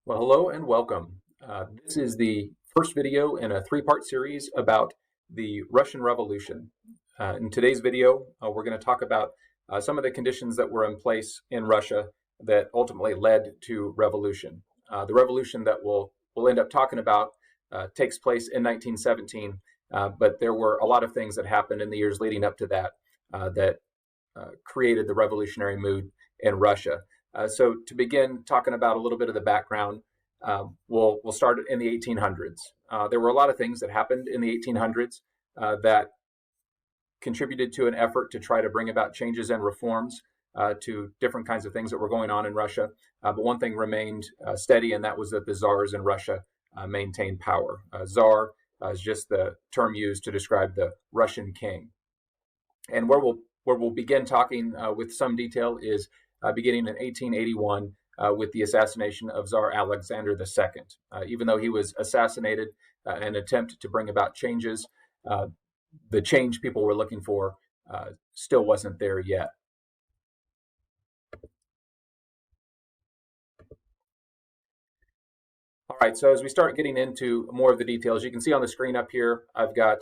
Well, hello and welcome. This is the first video in a three-part series about the Russian Revolution. In today's video, we're going to talk about some of the conditions that were in place in Russia that ultimately led to revolution. The revolution that we'll end up talking about takes place in 1917, but there were a lot of things that happened in the years leading up to that created the revolutionary mood in Russia. So to begin talking about a little bit of the background, we'll start in the 1800s. There were a lot of things that happened in the 1800s that contributed to an effort to try to bring about changes and reforms to different kinds of things that were going on in Russia. But one thing remained steady, and that was that the czars in Russia maintained power. Czar is just the term used to describe the Russian king. And where we'll begin talking with some detail is beginning in 1881 with the assassination of Tsar Alexander II. Even though he was assassinated in an attempt to bring about changes, the change people were looking for still wasn't there yet. All right, so as we start getting into more of the details, you can see on the screen up here, I've got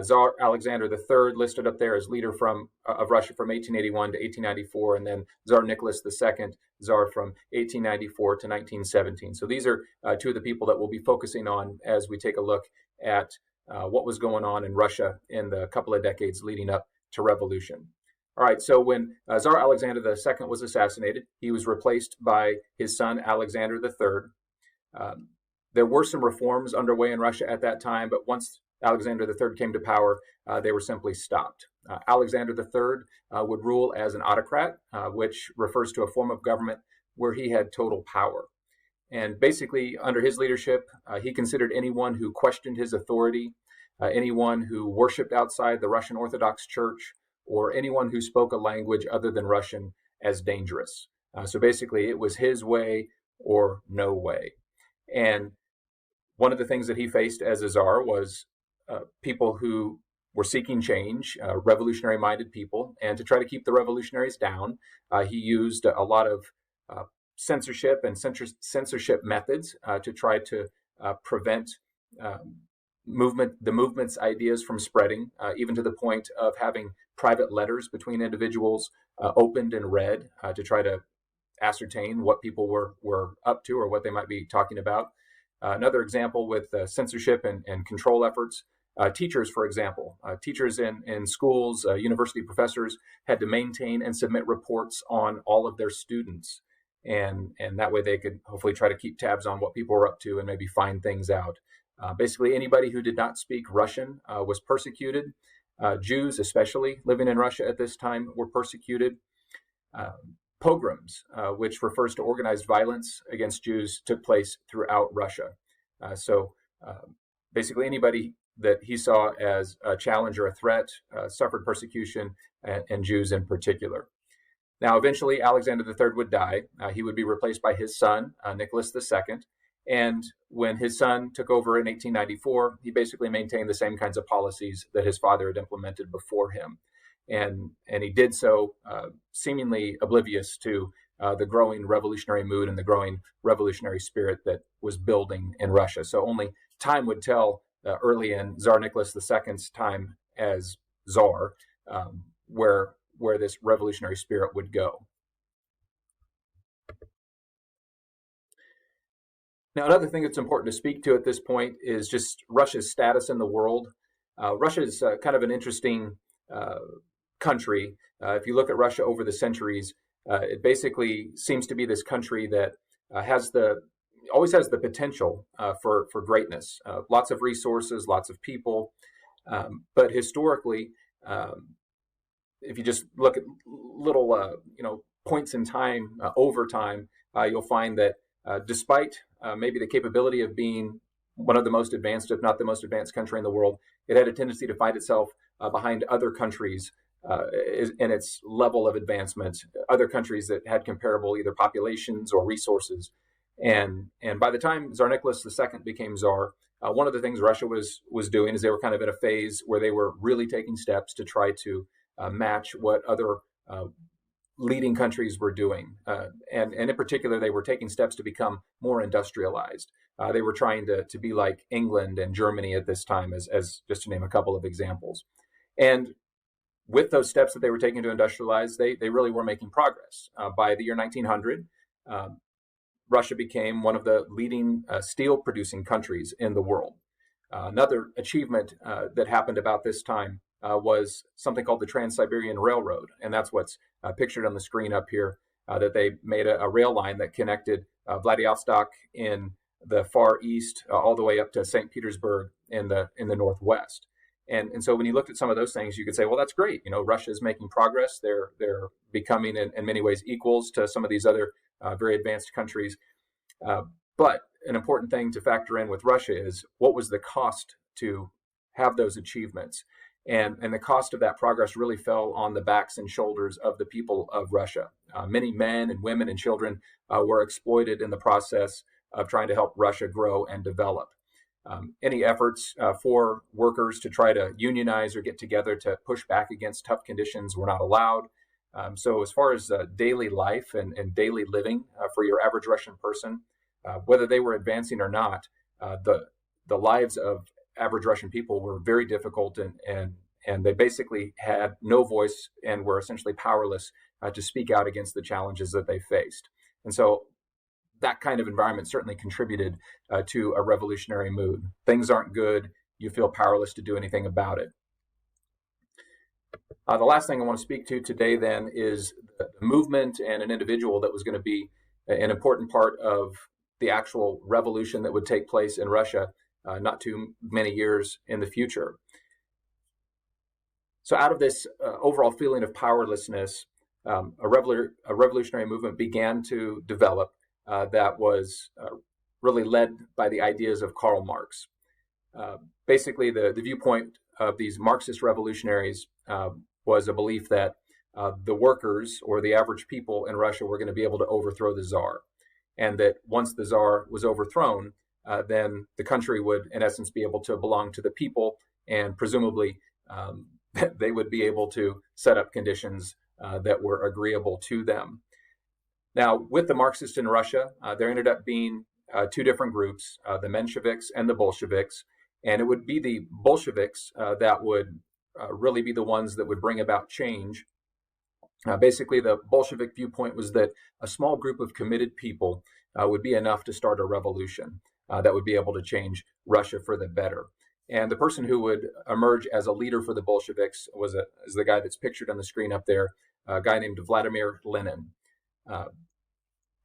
Tsar Alexander III listed up there as leader of Russia from 1881 to 1894, and then Tsar Nicholas II, Tsar from 1894 to 1917. So these are two of the people that we'll be focusing on as we take a look at what was going on in Russia in the couple of decades leading up to revolution. All right, so when Tsar Alexander II was assassinated, he was replaced by his son Alexander III. There were some reforms underway in Russia at that time, but once Alexander III came to power, they were simply stopped. Alexander III would rule as an autocrat, which refers to a form of government where he had total power. And basically, under his leadership, he considered anyone who questioned his authority, anyone who worshipped outside the Russian Orthodox Church, or anyone who spoke a language other than Russian as dangerous. So basically, it was his way or no way. And one of the things that he faced as a czar was people who were seeking change, revolutionary-minded people, and to try to keep the revolutionaries down, he used a lot of censorship and censorship methods to try to prevent the movement's ideas from spreading, even to the point of having private letters between individuals opened and read to try to ascertain what people were up to or what they might be talking about. Another example with censorship and control efforts, teachers, for example, teachers in schools, university professors had to maintain and submit reports on all of their students. And that way they could hopefully try to keep tabs on what people were up to and maybe find things out. Basically, anybody who did not speak Russian was persecuted. Jews, especially living in Russia at this time, were persecuted. Pogroms, which refers to organized violence against Jews, took place throughout Russia. So basically anybody that he saw as a challenge or a threat suffered persecution, and Jews in particular. Now, eventually, Alexander III would die. He would be replaced by his son, Nicholas II. And when his son took over in 1894, he basically maintained the same kinds of policies that his father had implemented before him. And he did so seemingly oblivious to the growing revolutionary mood and the growing revolutionary spirit that was building in Russia. So only time would tell early in Tsar Nicholas II's time as Tsar where this revolutionary spirit would go. Now, another thing that's important to speak to at this point is just Russia's status in the world. Russia is kind of an interesting country. If you look at Russia over the centuries, it basically seems to be this country that always has the potential for greatness. Lots of resources, lots of people, but historically, if you just look at little points in time over time, you'll find that despite maybe the capability of being one of the most advanced, if not the most advanced country in the world, it had a tendency to find itself behind other countries in its level of advancement, other countries that had comparable either populations or resources. And by the time Tsar Nicholas II became Tsar, one of the things Russia was doing is they were kind of in a phase where they were really taking steps to try to match what other leading countries were doing. And in particular, they were taking steps to become more industrialized. They were trying to be like England and Germany at this time, as just to name a couple of examples. And with those steps that they were taking to industrialize, they really were making progress. By the year 1900, Russia became one of the leading steel producing countries in the world. Another achievement that happened about this time was something called the Trans-Siberian Railroad, and that's what's pictured on the screen up here, that they made a rail line that connected Vladivostok in the far east all the way up to St. Petersburg in the northwest. And so when you looked at some of those things, you could say, well, that's great. You know, Russia is making progress. They're becoming in many ways equals to some of these other very advanced countries. But an important thing to factor in with Russia is what was the cost to have those achievements? And the cost of that progress really fell on the backs and shoulders of the people of Russia. Many men and women and children were exploited in the process of trying to help Russia grow and develop. Any efforts for workers to try to unionize or get together to push back against tough conditions were not allowed. So as far as daily life and daily living for your average Russian person, whether they were advancing or not, the lives of average Russian people were very difficult, and they basically had no voice and were essentially powerless to speak out against the challenges that they faced. And so that kind of environment certainly contributed to a revolutionary mood. Things aren't good. You feel powerless to do anything about it. The last thing I want to speak to today then is the movement and an individual that was going to be an important part of the actual revolution that would take place in Russia not too many years in the future. So out of this overall feeling of powerlessness, a revolutionary movement began to develop that was really led by the ideas of Karl Marx. Basically, the viewpoint of these Marxist revolutionaries was a belief that the workers or the average people in Russia were going to be able to overthrow the Tsar. And that once the Tsar was overthrown, then the country would, in essence, be able to belong to the people, and presumably they would be able to set up conditions that were agreeable to them. Now, with the Marxists in Russia, there ended up being two different groups, the Mensheviks and the Bolsheviks, and it would be the Bolsheviks that would really be the ones that would bring about change. Basically, the Bolshevik viewpoint was that a small group of committed people would be enough to start a revolution that would be able to change Russia for the better. And the person who would emerge as a leader for the Bolsheviks is the guy that's pictured on the screen up there, a guy named Vladimir Lenin.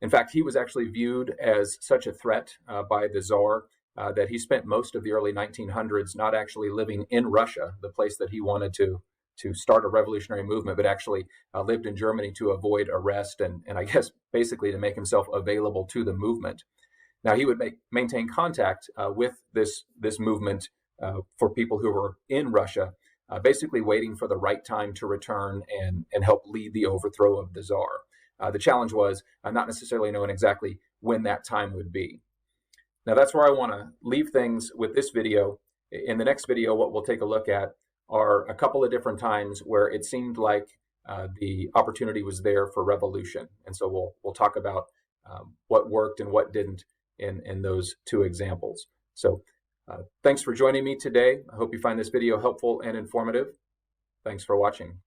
In fact, he was actually viewed as such a threat by the Tsar that he spent most of the early 1900s not actually living in Russia, the place that he wanted to start a revolutionary movement, but actually lived in Germany to avoid arrest and I guess basically to make himself available to the movement. Now, he would maintain contact with this movement for people who were in Russia, basically waiting for the right time to return and help lead the overthrow of the Tsar. The challenge was not necessarily knowing exactly when that time would be. Now, that's where I want to leave things with this video. In the next video, what we'll take a look at are a couple of different times where it seemed like the opportunity was there for revolution. And so we'll talk about what worked and what didn't in those two examples. So thanks for joining me today. I hope you find this video helpful and informative. Thanks for watching.